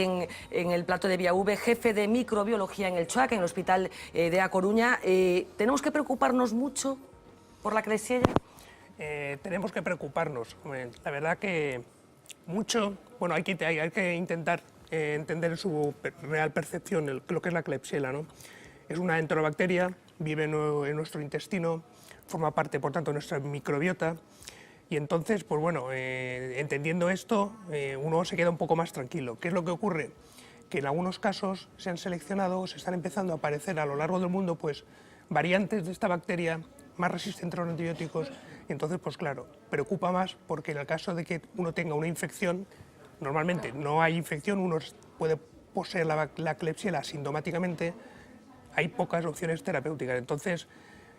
en el plato de Vía V, jefe de microbiología en el CHOAC, en el Hospital de A Coruña. ¿Tenemos que preocuparnos mucho por la Klebsiella? Tenemos que preocuparnos. La verdad que mucho, bueno, hay que intentar entender en su real percepción lo que es la Klebsiella, ¿no? Es una enterobacteria, vive en nuestro intestino, forma parte, por tanto, de nuestra microbiota, y entonces, pues bueno, entendiendo esto, uno se queda un poco más tranquilo. ¿Qué es lo que ocurre? Que en algunos casos se han seleccionado, se están empezando a aparecer a lo largo del mundo, pues, variantes de esta bacteria más resistentes a los antibióticos, y entonces, pues claro, preocupa más porque en el caso de que uno tenga una infección, normalmente no hay infección, uno puede poseer la Klebsiella asintomáticamente, hay pocas opciones terapéuticas. Entonces,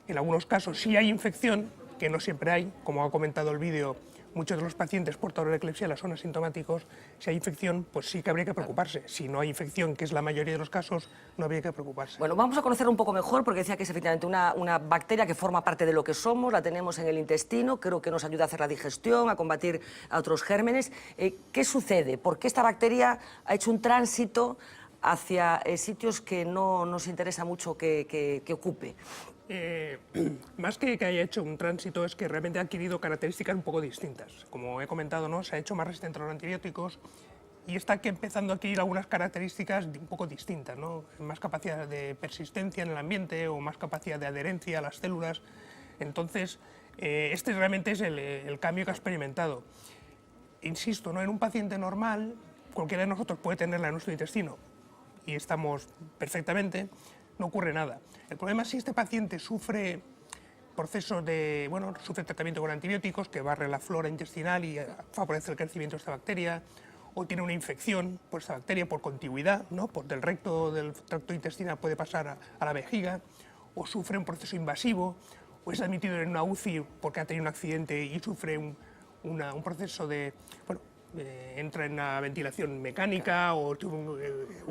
en algunos casos sí hay infección, que no siempre hay, como ha comentado el vídeo, muchos de los pacientes portadores de Klebsiella son asintomáticos. Si hay infección, pues sí que habría que preocuparse. Si no hay infección, que es la mayoría de los casos, no habría que preocuparse. Bueno, vamos a conocer un poco mejor, porque decía que es efectivamente una bacteria que forma parte de lo que somos, la tenemos en el intestino, creo que nos ayuda a hacer la digestión, a combatir a otros gérmenes. ¿Qué sucede? ¿Por qué esta bacteria ha hecho un tránsito hacia sitios que no nos interesa mucho que ocupe? Más que haya hecho un tránsito, es que realmente ha adquirido características un poco distintas. Como he comentado, ¿no? Se ha hecho más resistente a los antibióticos y está empezando a adquirir algunas características un poco distintas, ¿no? Más capacidad de persistencia en el ambiente o más capacidad de adherencia a las células. Entonces, este realmente es el cambio que ha experimentado. Insisto, ¿no? En un paciente normal, cualquiera de nosotros puede tenerla en nuestro intestino y estamos perfectamente, no ocurre nada. El problema es si este paciente sufre procesos de, bueno, sufre tratamiento con antibióticos que barre la flora intestinal y favorece el crecimiento de esta bacteria, o tiene una infección por esta bacteria por contigüidad, ¿no? Del recto del tracto intestinal puede pasar a la vejiga, o sufre un proceso invasivo, o es admitido en una UCI porque ha tenido un accidente y sufre un proceso de, bueno, entra en una ventilación mecánica o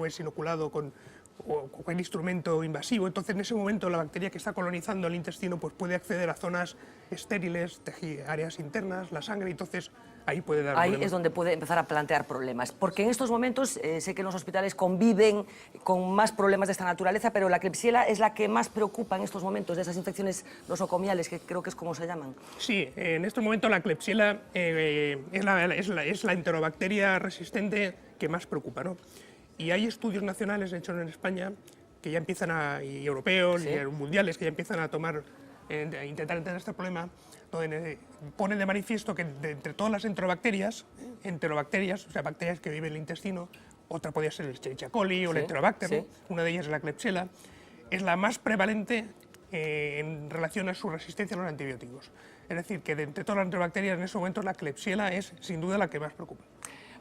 es inoculado con cualquier instrumento invasivo. Entonces, en ese momento, la bacteria que está colonizando el intestino pues puede acceder a zonas estériles, áreas internas, la sangre, entonces ahí puede dar problemas. Ahí es donde puede empezar a plantear problemas. Porque en estos momentos sé que en los hospitales conviven con más problemas de esta naturaleza, pero la Klebsiella es la que más preocupa en estos momentos de esas infecciones nosocomiales, que creo que es como se llaman. Sí, en estos momentos la Klebsiella es la enterobacteria resistente que más preocupa, ¿no? Y hay estudios nacionales hechos en España que ya empiezan y europeos, ¿sí? Y mundiales que ya empiezan a intentar entender este problema, donde ponen de manifiesto que entre todas las enterobacterias, o sea, bacterias que viven en el intestino, otra podría ser el Escherichia coli o el Enterobacter, ¿no? Una de ellas es la Klebsiella, es la más prevalente en relación a su resistencia a los antibióticos. Es decir, que de entre todas las enterobacterias en estos momentos la Klebsiella es sin duda la que más preocupa.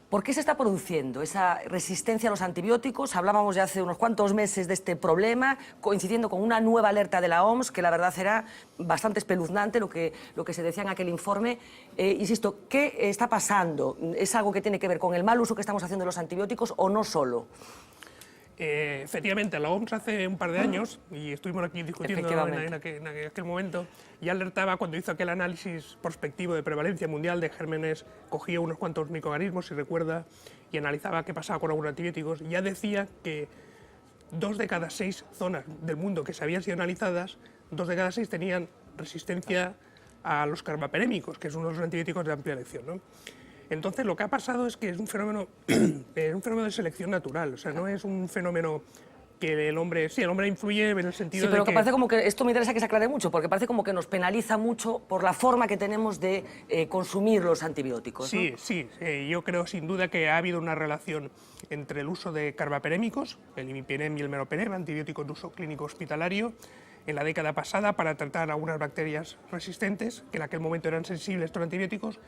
¿Por qué se está produciendo esa resistencia a los antibióticos? Hablábamos ya hace unos cuantos meses de este problema, coincidiendo con una nueva alerta de la OMS, que la verdad era bastante espeluznante lo que se decía en aquel informe. Insisto, ¿qué está pasando? ¿Es algo que tiene que ver con el mal uso que estamos haciendo de los antibióticos o no solo? Efectivamente, la OMS hace un par de años, y estuvimos aquí discutiendo en aquel momento, ya alertaba cuando hizo aquel análisis prospectivo de prevalencia mundial de gérmenes, cogía unos cuantos microorganismos, si recuerda, y analizaba qué pasaba con algunos antibióticos, y ya decía que 2 de cada 6 zonas del mundo que se habían sido analizadas, 2 de cada 6 tenían resistencia a los carbapenémicos, que es uno de los antibióticos de amplia elección, ¿no? Entonces, lo que ha pasado es que es un fenómeno de selección natural, o sea, no es un fenómeno que el hombre influye en el sentido sí, pero de que... parece como que esto me interesa que se aclare mucho, porque parece como que nos penaliza mucho por la forma que tenemos de consumir los antibióticos, ¿no? Sí, yo creo sin duda que ha habido una relación entre el uso de carbaperémicos, el imipenem y el meropenem, antibióticos de uso clínico hospitalario, en la década pasada para tratar algunas bacterias resistentes, que en aquel momento eran sensibles a estos antibióticos.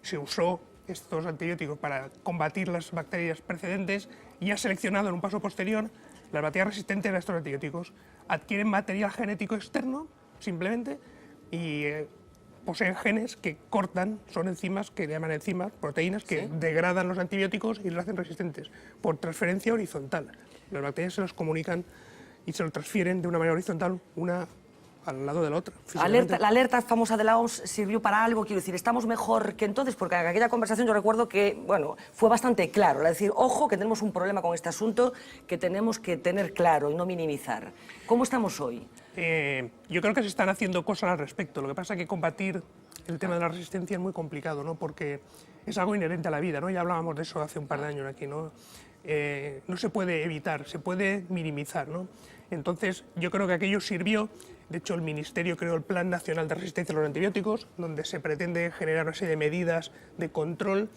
Se usó estos antibióticos para combatir las bacterias precedentes y ha seleccionado en un paso posterior las bacterias resistentes a estos antibióticos. Adquieren material genético externo, simplemente, y poseen genes que cortan, son enzimas que llaman enzimas, proteínas, que degradan los antibióticos y los hacen resistentes por transferencia horizontal. Las bacterias se los comunican y se lo transfieren de una manera horizontal, una al lado de la otra. La alerta famosa de la OMS sirvió para algo, quiero decir, ¿estamos mejor que entonces? Porque en aquella conversación yo recuerdo que, bueno, fue bastante claro, es decir, ojo, que tenemos un problema con este asunto que tenemos que tener claro y no minimizar. ¿Cómo estamos hoy? Yo creo que se están haciendo cosas al respecto, lo que pasa es que combatir el tema de la resistencia es muy complicado, ¿no? Porque es algo inherente a la vida, ¿no? Ya hablábamos de eso hace un par de años aquí, ¿no? No se puede evitar, se puede minimizar, ¿no? Entonces, yo creo que aquello sirvió. De hecho, el Ministerio creó el Plan Nacional de Resistencia a los Antibióticos, donde se pretende generar una serie de medidas de control.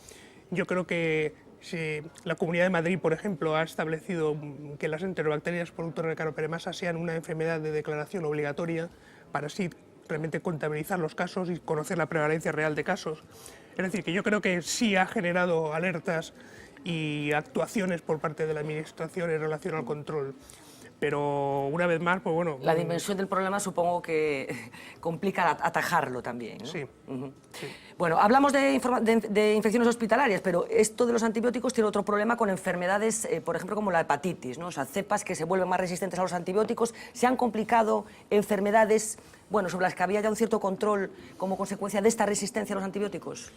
Yo creo que si la Comunidad de Madrid, por ejemplo, ha establecido que las enterobacterias productoras de Canoperemasa sean una enfermedad de declaración obligatoria para así realmente contabilizar los casos y conocer la prevalencia real de casos. Es decir, que yo creo que sí ha generado alertas y actuaciones por parte de la Administración en relación al control. Pero una vez más, pues bueno... La dimensión del problema supongo que complica atajarlo también, ¿no? Sí. Sí. Bueno, hablamos de infecciones hospitalarias, pero esto de los antibióticos tiene otro problema con enfermedades, por ejemplo, como la hepatitis, ¿no? O sea, cepas que se vuelven más resistentes a los antibióticos. ¿Se han complicado enfermedades, bueno, sobre las que había ya un cierto control como consecuencia de esta resistencia a los antibióticos?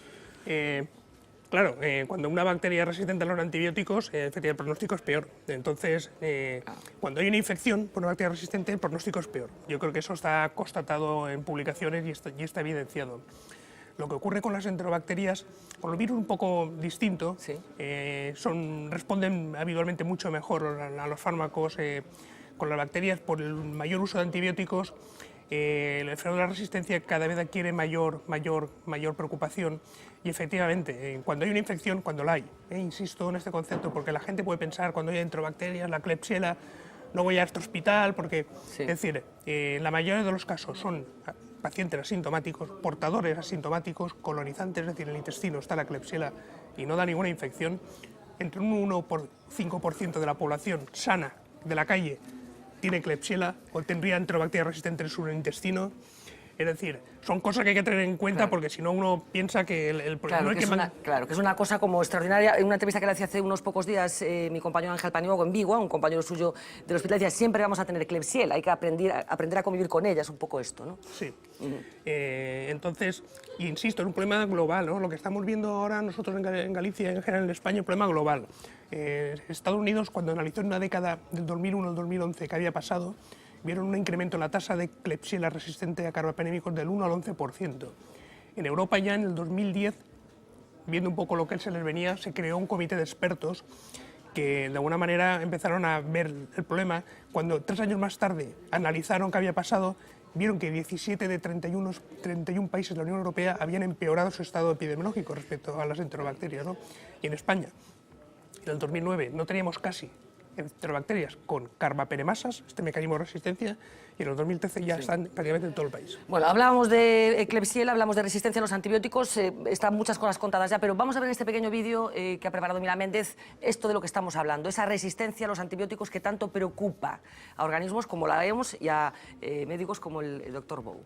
Claro, cuando una bacteria es resistente a los antibióticos, el pronóstico es peor. Entonces, cuando hay una infección por una bacteria resistente, el pronóstico es peor. Yo creo que eso está constatado en publicaciones y está evidenciado. Lo que ocurre con las enterobacterias, con los virus un poco distinto, responden habitualmente mucho mejor a los fármacos. Con las bacterias, por el mayor uso de antibióticos, el enfermo de la resistencia cada vez adquiere mayor preocupación y efectivamente, cuando hay una infección, cuando la hay, insisto en este concepto, porque la gente puede pensar cuando hay enterobacterias, la Klebsiella, no voy a este hospital, porque, es decir, la mayoría de los casos son pacientes asintomáticos, portadores asintomáticos, colonizantes, es decir, en el intestino está la Klebsiella y no da ninguna infección, entre un 1 por 5% de la población sana de la calle tiene Klebsiella o tendría enterobacterias resistentes en su intestino. Es decir, son cosas que hay que tener en cuenta porque si no uno piensa que el problema Claro, que es una cosa como extraordinaria. En una entrevista que le hacía hace unos pocos días mi compañero Ángel Paniagua en Vigo, un compañero suyo del hospital, decía siempre vamos a tener Klebsiella, hay que aprender a convivir con ella, es un poco esto, ¿no? Sí. Entonces, insisto, es un problema global, ¿no? Lo que estamos viendo ahora nosotros en Galicia y en general en España es un problema global. Estados Unidos, cuando analizó en una década del 2001 al 2011 que había pasado, vieron un incremento en la tasa de Klebsiella resistente a carbapenémicos del 1 al 11%. En Europa ya en el 2010, viendo un poco lo que se les venía, se creó un comité de expertos que de alguna manera empezaron a ver el problema. Cuando 3 años más tarde analizaron qué había pasado, vieron que 17 de 31 países de la Unión Europea habían empeorado su estado epidemiológico respecto a las enterobacterias, ¿no? Y en España, en el 2009, no teníamos casi enterobacterias con carbapenemasas, este mecanismo de resistencia, y en el 2013 ya están prácticamente en todo el país. Bueno, hablábamos de Klebsiella, hablamos de resistencia a los antibióticos, están muchas cosas contadas ya, pero vamos a ver en este pequeño vídeo que ha preparado Mila Méndez esto de lo que estamos hablando, esa resistencia a los antibióticos que tanto preocupa a organismos como la OMS y a médicos como el Dr. Bow.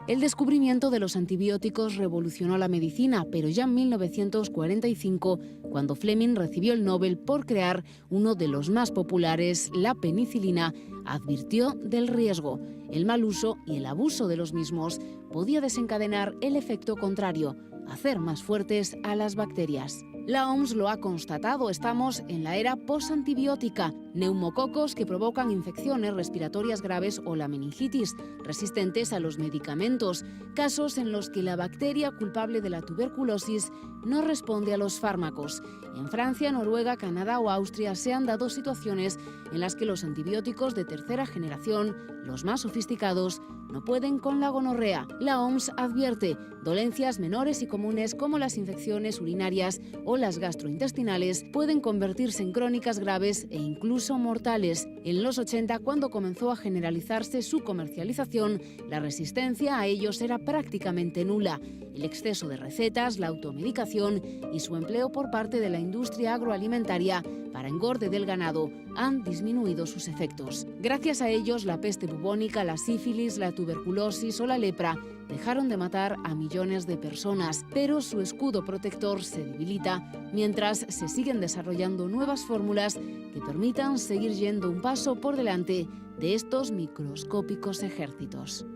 El descubrimiento de los antibióticos revolucionó la medicina, pero ya en 1945, cuando Fleming recibió el Nobel por crear uno de los más populares, la penicilina, advirtió del riesgo. El mal uso y el abuso de los mismos podía desencadenar el efecto contrario, hacer más fuertes a las bacterias. La OMS lo ha constatado, estamos en la era posantibiótica. Neumococos que provocan infecciones respiratorias graves o la meningitis, resistentes a los medicamentos, casos en los que la bacteria culpable de la tuberculosis no responde a los fármacos. En Francia, Noruega, Canadá o Austria se han dado situaciones en las que los antibióticos de tercera generación, los más sofisticados, no pueden con la gonorrea. La OMS advierte, dolencias menores y comunes como las infecciones urinarias o las gastrointestinales pueden convertirse en crónicas graves e incluso mortales. En los 80, cuando comenzó a generalizarse su comercialización, la resistencia a ellos era prácticamente nula. El exceso de recetas, la automedicación y su empleo por parte de la industria agroalimentaria para engorde del ganado han disminuido sus efectos. Gracias a ellos, la peste bubónica, la sífilis, la tuberculosis o la lepra dejaron de matar a millones de personas, pero su escudo protector se debilita mientras se siguen desarrollando nuevas fórmulas que permitan seguir yendo un paso por delante de estos microscópicos ejércitos.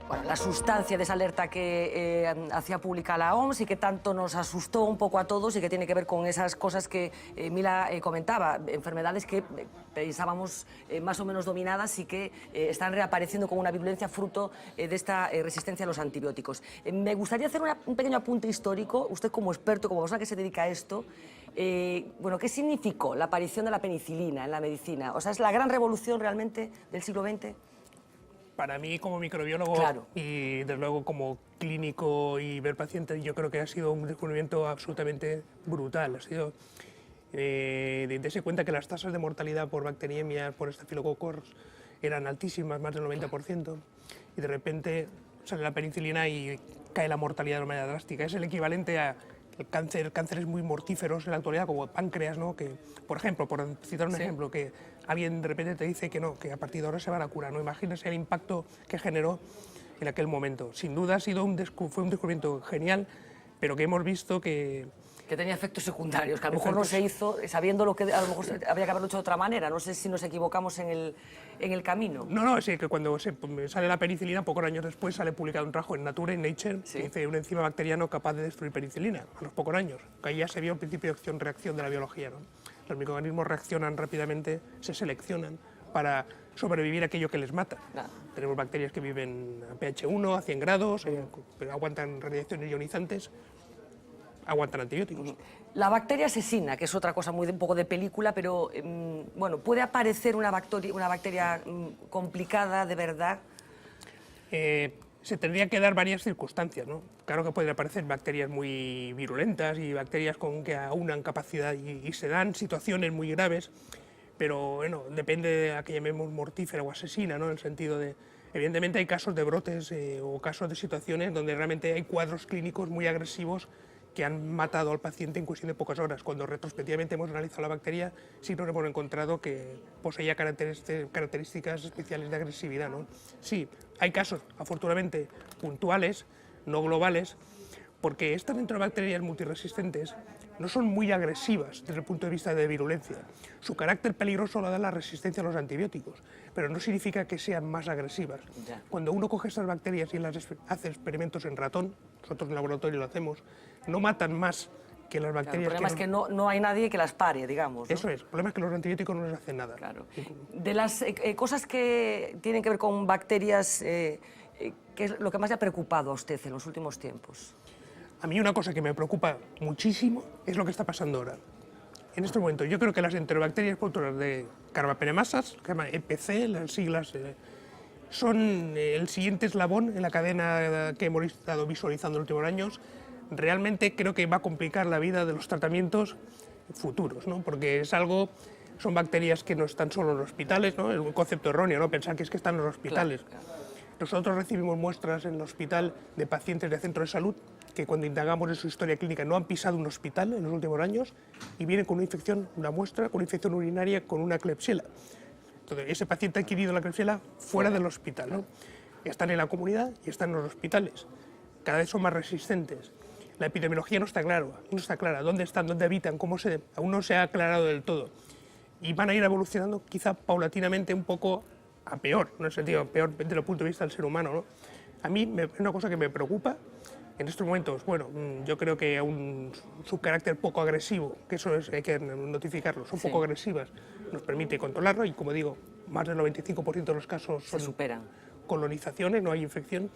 Bueno, la sustancia de esa alerta que hacía pública la OMS y que tanto nos asustó un poco a todos y que tiene que ver con esas cosas que Mila comentaba, enfermedades que pensábamos más o menos dominadas y que están reapareciendo con una virulencia fruto de esta resistencia a los antibióticos. Me gustaría hacer un pequeño apunte histórico, usted como experto, como persona que se dedica a esto, bueno, ¿qué significó la aparición de la penicilina en la medicina? O sea, ¿es la gran revolución realmente del siglo XX? Para mí, como microbiólogo y desde luego como clínico y ver pacientes, yo creo que ha sido un descubrimiento absolutamente brutal. Ha sido de darse cuenta que las tasas de mortalidad por bacteriemia, por estafilococos, eran altísimas, más del 90%, y de repente sale la penicilina y cae la mortalidad de una manera drástica. Es el equivalente a cánceres muy mortíferos en la actualidad, como el páncreas, ¿no? Que, por ejemplo, por citar un ejemplo, que alguien de repente te dice que no, que a partir de ahora se va a la cura, ¿no? Imagínese el impacto que generó en aquel momento. Sin duda ha sido fue un descubrimiento genial, pero que hemos visto que tenía efectos secundarios, que a lo mejor no se hizo sabiendo lo que a lo mejor habría que haberlo hecho de otra manera. No sé si nos equivocamos en el camino. No, sí, que cuando sale la penicilina, pocos años después sale publicado un trabajo en Nature, en Nature, que dice un enzima bacteriano capaz de destruir penicilina, a los pocos años. Que ahí ya se vio el principio de acción-reacción de la biología, ¿no? Los microorganismos reaccionan rápidamente, se seleccionan para sobrevivir a aquello que les mata. Tenemos bacterias que viven a pH 1, a 100 grados, pero aguantan radiaciones ionizantes, aguantan antibióticos. La bacteria asesina, que es otra cosa un poco de película, pero bueno, ¿puede aparecer una bacteria complicada de verdad? Se tendría que dar varias circunstancias, ¿no? Claro que pueden aparecer bacterias muy virulentas y bacterias con que aunan capacidad y se dan situaciones muy graves, pero bueno, depende de a que llamemos mortífera o asesina, ¿no? En el sentido de, evidentemente hay casos de brotes o casos de situaciones donde realmente hay cuadros clínicos muy agresivos que han matado al paciente en cuestión de pocas horas. Cuando retrospectivamente hemos analizado la bacteria, sí nos hemos encontrado que poseía características especiales de agresividad, ¿no? Sí, hay casos, afortunadamente, puntuales, no globales, porque estas enterobacterias multiresistentes no son muy agresivas desde el punto de vista de virulencia. Su carácter peligroso lo da la resistencia a los antibióticos, pero no significa que sean más agresivas. Cuando uno coge estas bacterias y las hace experimentos en ratón, nosotros en el laboratorio lo hacemos, no matan más que las bacterias. Claro, el problema es que no hay nadie que las pare, digamos, ¿no? Eso es, el problema es que los antibióticos no les hacen nada. Claro. De las cosas que tienen que ver con bacterias, ¿qué es lo que más le ha preocupado a usted en los últimos tiempos? A mí una cosa que me preocupa muchísimo es lo que está pasando ahora. En este momento yo creo que las enterobacterias productoras de carbapenemasas, que se llama EPC, las siglas, son el siguiente eslabón en la cadena que hemos estado visualizando en los últimos años. Realmente creo que va a complicar la vida de los tratamientos futuros, ¿no? Porque son bacterias que no están solo en los hospitales, ¿no? Es un concepto erróneo, ¿no? Pensar que es que están en los hospitales. Claro. Nosotros recibimos muestras en el hospital de pacientes de centros de salud que cuando indagamos en su historia clínica no han pisado un hospital en los últimos años y vienen con una infección, una muestra con una infección urinaria con una Klebsiella. Entonces, ese paciente ha adquirido la Klebsiella fuera del hospital, ¿no? Están en la comunidad y están en los hospitales. Cada vez son más resistentes. La epidemiología no está clara. ¿Dónde están? ¿Dónde habitan? Aún no se ha aclarado del todo. Y van a ir evolucionando quizá paulatinamente un poco a peor, no en el sentido peor desde el punto de vista del ser humano, ¿no? A mí es una cosa que me preocupa En estos momentos, bueno, yo creo que su carácter poco agresivo, que eso hay que notificarlo, son poco agresivas, nos permite controlarlo y, como digo, más del 95% de los casos son colonizaciones, no hay infección.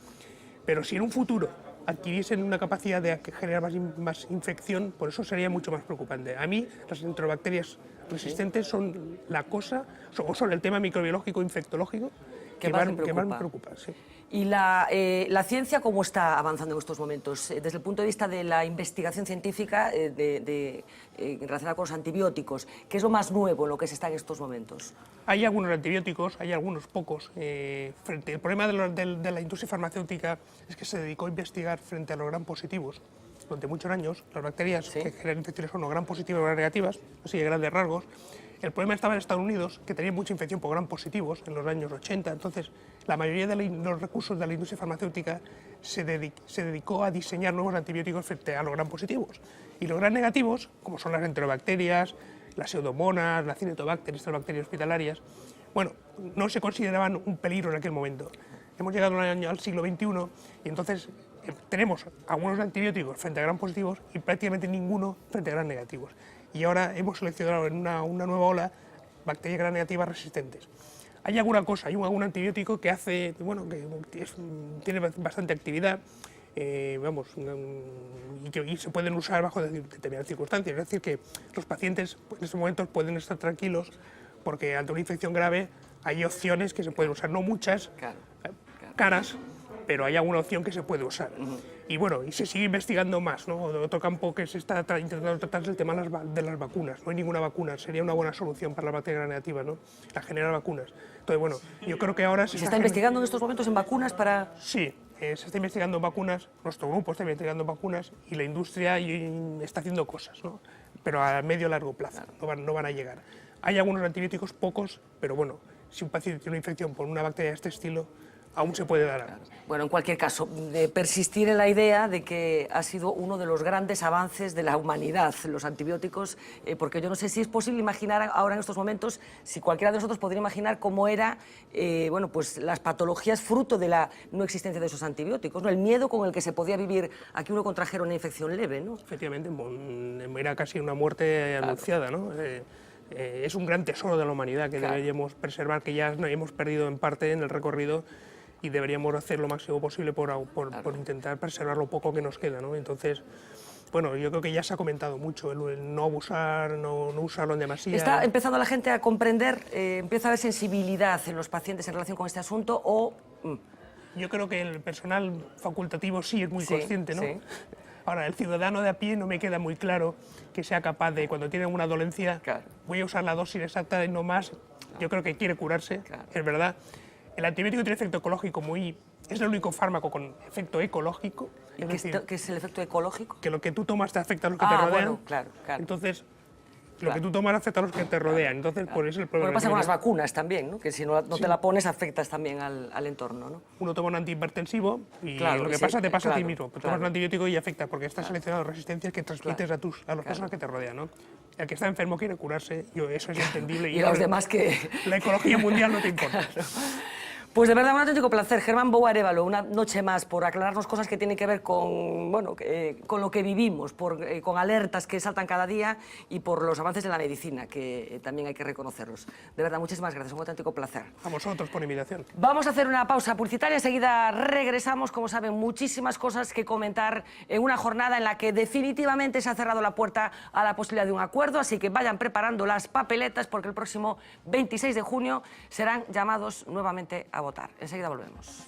Pero si en un futuro adquiriesen una capacidad de generar más infección, por eso sería mucho más preocupante. A mí, las enterobacterias resistentes son la cosa, o son el tema microbiológico infectológico que más me preocupa. Sí. ¿Y la ciencia cómo está avanzando en estos momentos? Desde el punto de vista de la investigación científica relacionada con los antibióticos, ¿qué es lo más nuevo en lo que se está en estos momentos? Hay algunos antibióticos, hay algunos pocos. El problema de la industria farmacéutica es que se dedicó a investigar frente a los gram positivos. Durante muchos años, las bacterias que generan infecciones son o gram positivas o gram negativas, así de grandes rasgos. El problema estaba en Estados Unidos, que tenía mucha infección por gram positivos en los años 80. Entonces, la mayoría de los recursos de la industria farmacéutica se dedicó a diseñar nuevos antibióticos frente a los gram positivos. Y los gram negativos, como son las enterobacterias, las pseudomonas, las cinetobacter, estas bacterias hospitalarias, bueno, no se consideraban un peligro en aquel momento. Hemos llegado al siglo XXI y entonces tenemos algunos antibióticos frente a gram positivos y prácticamente ninguno frente a gram negativos. Y ahora hemos seleccionado en una nueva ola bacterias gram negativas resistentes. Hay alguna cosa, hay algún antibiótico que hace, bueno, que tiene bastante actividad, y se pueden usar bajo determinadas circunstancias. Es decir, que los pacientes en estos momentos pueden estar tranquilos porque ante una infección grave hay opciones que se pueden usar, no muchas, caras, pero hay alguna opción que se puede usar. Y bueno, y se sigue investigando más, ¿no? Otro campo que se está intentando tratar es el tema de las vacunas. No hay ninguna vacuna, sería una buena solución para las bacterias negativas, ¿no? La generar vacunas. Entonces, bueno, yo creo que ahora... ¿Se está investigando en estos momentos en vacunas para...? Sí, se está investigando en vacunas, nuestro grupo está investigando en vacunas y la industria está haciendo cosas, ¿no? Pero a medio y largo plazo, no van a llegar. Hay algunos antibióticos, pocos, pero bueno, si un paciente tiene una infección por una bacteria de este estilo, aún se puede dar. Bueno, en cualquier caso, de persistir en la idea de que ha sido uno de los grandes avances de la humanidad, los antibióticos, porque yo no sé si es posible imaginar ahora en estos momentos, si cualquiera de nosotros podría imaginar cómo era, bueno, pues las patologías fruto de la no existencia de esos antibióticos, ¿no? El miedo con el que se podía vivir a que uno contrajera una infección leve, ¿no? Efectivamente, era casi una muerte anunciada, ¿no? Es un gran tesoro de la humanidad que deberíamos preservar, que ya hemos perdido en parte en el recorrido, y deberíamos hacer lo máximo posible por intentar preservar lo poco que nos queda, ¿no? Entonces, bueno, yo creo que ya se ha comentado mucho, el no abusar, no usarlo en demasía. ¿Está empezando la gente a comprender, empieza a haber sensibilidad en los pacientes en relación con este asunto o...? Yo creo que el personal facultativo sí es muy consciente, ¿no? Sí. Ahora, el ciudadano de a pie no me queda muy claro que sea capaz de, cuando tiene una dolencia, voy a usar la dosis exacta y no más. Yo creo que quiere curarse, es verdad. El antibiótico tiene efecto ecológico es el único fármaco con efecto ecológico. ¿Qué es el efecto ecológico? Que lo que tú tomas te afecta a los que te rodean. Bueno, claro. Entonces, lo que tú tomas afecta a los que te rodean. Entonces, por eso el problema. Lo que pasa con las vacunas también, ¿no? Que si no te la pones, afectas también al entorno, ¿no? Uno toma un antihipertensivo y lo que pasa te pasa a ti mismo. Tomas un antibiótico y afecta, porque estás seleccionando resistencias que transmites a las personas que te rodean, ¿no? El que está enfermo quiere curarse, eso es entendible. Y los demás que... La ecología mundial no te importa. Pues de verdad, un auténtico placer. Germán Bou Arévalo, una noche más, por aclararnos cosas que tienen que ver con, bueno, con lo que vivimos, con alertas que saltan cada día y por los avances de la medicina, que también hay que reconocerlos. De verdad, muchísimas gracias, un auténtico placer. A vosotros por la invitación. Vamos a hacer una pausa publicitaria, enseguida regresamos. Como saben, muchísimas cosas que comentar en una jornada en la que definitivamente se ha cerrado la puerta a la posibilidad de un acuerdo, así que vayan preparando las papeletas porque el próximo 26 de junio serán llamados nuevamente a votar. Enseguida volvemos.